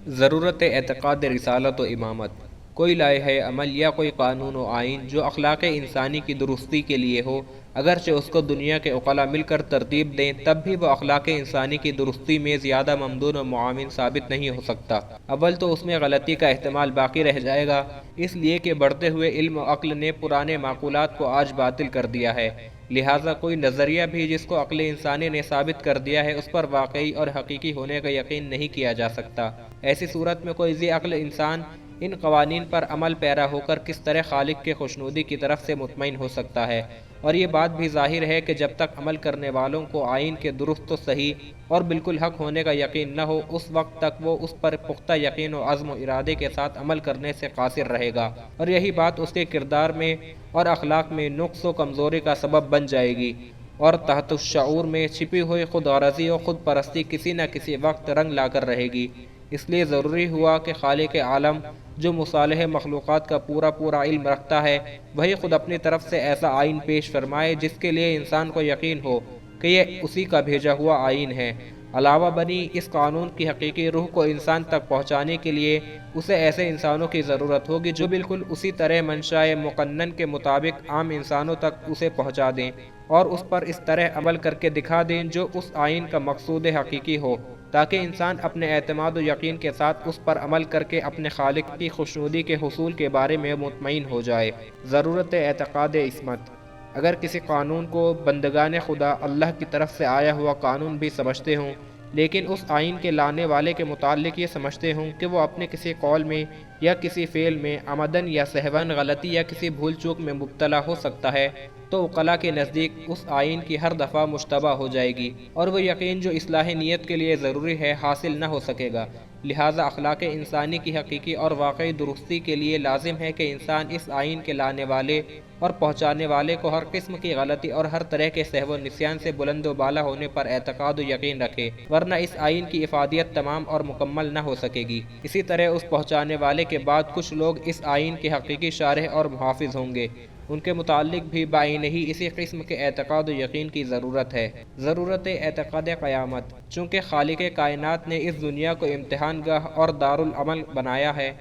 ضرورت اعتقاد رسالت و امامت۔ کوئی لائحہ عمل یا کوئی قانون و آئین جو اخلاق انسانی کی درستی کے لیے ہو، اگرچہ اس کو دنیا کے عقلاء مل کر ترتیب دیں تب بھی وہ اخلاق انسانی کی درستی میں زیادہ ممدون و معاون ثابت نہیں ہو سکتا۔ اول تو اس میں غلطی کا احتمال باقی رہ جائے گا، اس لیے کہ بڑھتے ہوئے علم و عقل نے پرانے معقولات کو آج باطل کر دیا ہے، لہٰذا کوئی نظریہ بھی جس کو عقل انسانی نے ثابت کر دیا ہے اس پر واقعی اور حقیقی ہونے کا یقین نہیں کیا جا سکتا۔ ایسی صورت میں کوئی ذی عقل انسان ان قوانین پر عمل پیرا ہو کر کس طرح خالق کے خوشنودی کی طرف سے مطمئن ہو سکتا ہے؟ اور یہ بات بھی ظاہر ہے کہ جب تک عمل کرنے والوں کو آئین کے درست و صحیح اور بالکل حق ہونے کا یقین نہ ہو، اس وقت تک وہ اس پر پختہ یقین و عزم و ارادے کے ساتھ عمل کرنے سے قاصر رہے گا، اور یہی بات اس کے کردار میں اور اخلاق میں نقص و کمزوری کا سبب بن جائے گی، اور تحت الشعور میں چھپی ہوئی خود غرضی و خود پرستی کسی نہ کسی وقت رنگ لا کر رہے گی۔ اس لیے ضروری ہوا کہ خالق عالم جو مصالح مخلوقات کا پورا علم رکھتا ہے، وہی خود اپنی طرف سے ایسا آئین پیش فرمائے جس کے لیے انسان کو یقین ہو کہ یہ اسی کا بھیجا ہوا آئین ہے۔ علاوہ بنی اس قانون کی حقیقی روح کو انسان تک پہنچانے کے لیے اسے ایسے انسانوں کی ضرورت ہوگی جو بالکل اسی طرح منشاء مقنن کے مطابق عام انسانوں تک اسے پہنچا دیں اور اس پر اس طرح عمل کر کے دکھا دیں جو اس آئین کا مقصود حقیقی ہو، تاکہ انسان اپنے اعتماد و یقین کے ساتھ اس پر عمل کر کے اپنے خالق کی خوشنودی کے حصول کے بارے میں مطمئن ہو جائے۔ ضرورت اعتقاد عصمت۔ اگر کسی قانون کو بندگان خدا اللہ کی طرف سے آیا ہوا قانون بھی سمجھتے ہوں، لیکن اس آئین کے لانے والے کے متعلق یہ سمجھتے ہوں کہ وہ اپنے کسی قول میں یا کسی فعل میں عمدن یا سہواً غلطی یا کسی بھول چوک میں مبتلا ہو سکتا ہے، تو عقلاء کے نزدیک اس آئین کی ہر دفعہ مشتبہ ہو جائے گی اور وہ یقین جو اصلاح نیت کے لیے ضروری ہے حاصل نہ ہو سکے گا۔ لہٰذا اخلاق انسانی کی حقیقی اور واقعی درستی کے لیے لازم ہے کہ انسان اس آئین کے لانے والے اور پہنچانے والے کو ہر قسم کی غلطی اور ہر طرح کے سہو و نسیان سے بلند و بالا ہونے پر اعتقاد و یقین رکھے، ورنہ اس آئین کی افادیت تمام اور مکمل نہ ہو سکے گی۔ اسی طرح اس پہنچانے والے کے بعد کچھ لوگ اس آئین کے حقیقی شارح اور محافظ ہوں گے، ان کے متعلق بھی بعینہ ہی اسی قسم کے اعتقاد و یقین کی ضرورت ہے۔ ضرورت اعتقاد قیامت۔ چونکہ خالق کائنات نے اس دنیا کو امتحان گاہ اور دارالعمل بنایا ہے،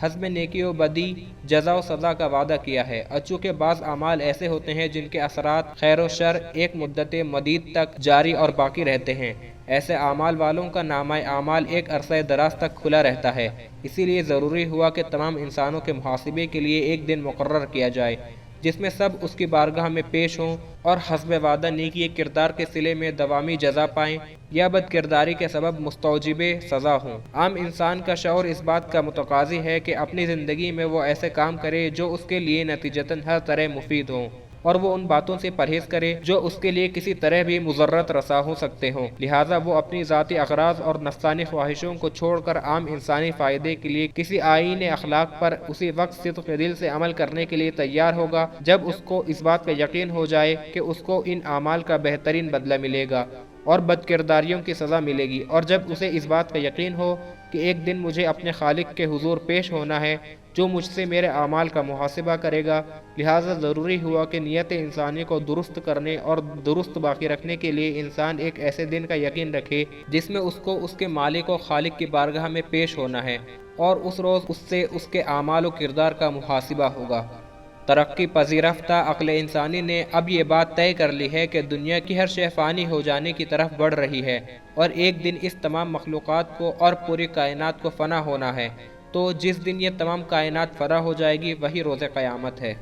حزم نیکی و بدی، جزا و سزا کا وعدہ کیا ہے، اور چونکہ بعض اعمال ایسے ہوتے ہیں جن کے اثرات خیر و شر ایک مدت مدید تک جاری اور باقی رہتے ہیں، ایسے اعمال والوں کا نامہ اعمال ایک عرصہ دراز تک کھلا رہتا ہے۔ اسی لیے ضروری ہوا کہ تمام انسانوں کے محاسبے کے لیے ایک دن مقرر کیا جائے جس میں سب اس کی بارگاہ میں پیش ہوں اور حسب وعدہ نیکی کردار کے صلے میں دوامی جزا پائیں یا بد کرداری کے سبب مستوجب سزا ہوں۔ عام انسان کا شعور اس بات کا متقاضی ہے کہ اپنی زندگی میں وہ ایسے کام کرے جو اس کے لیے نتیجتاً ہر طرح مفید ہوں، اور وہ ان باتوں سے پرہیز کرے جو اس کے لیے کسی طرح بھی مضرت رساں ہو سکتے ہوں۔ لہٰذا وہ اپنی ذاتی اغراض اور نفسانی خواہشوں کو چھوڑ کر عام انسانی فائدے کے لیے کسی آئین اخلاق پر اسی وقت صدق دل سے عمل کرنے کے لیے تیار ہوگا جب اس کو اس بات کا یقین ہو جائے کہ اس کو ان اعمال کا بہترین بدلہ ملے گا اور بد کرداریوں کی سزا ملے گی، اور جب اسے اس بات کا یقین ہو کہ ایک دن مجھے اپنے خالق کے حضور پیش ہونا ہے جو مجھ سے میرے اعمال کا محاسبہ کرے گا۔ لہٰذا ضروری ہوا کہ نیت انسانی کو درست کرنے اور درست باقی رکھنے کے لیے انسان ایک ایسے دن کا یقین رکھے جس میں اس کو اس کے مالک و خالق کی بارگاہ میں پیش ہونا ہے، اور اس روز اس سے اس کے اعمال و کردار کا محاسبہ ہوگا۔ ترقی پذیرفتہ عقل انسانی نے اب یہ بات طے کر لی ہے کہ دنیا کی ہر شے فانی ہو جانے کی طرف بڑھ رہی ہے، اور ایک دن اس تمام مخلوقات کو اور پوری کائنات کو فنا ہونا ہے، تو جس دن یہ تمام کائنات فنا ہو جائے گی وہی روز قیامت ہے۔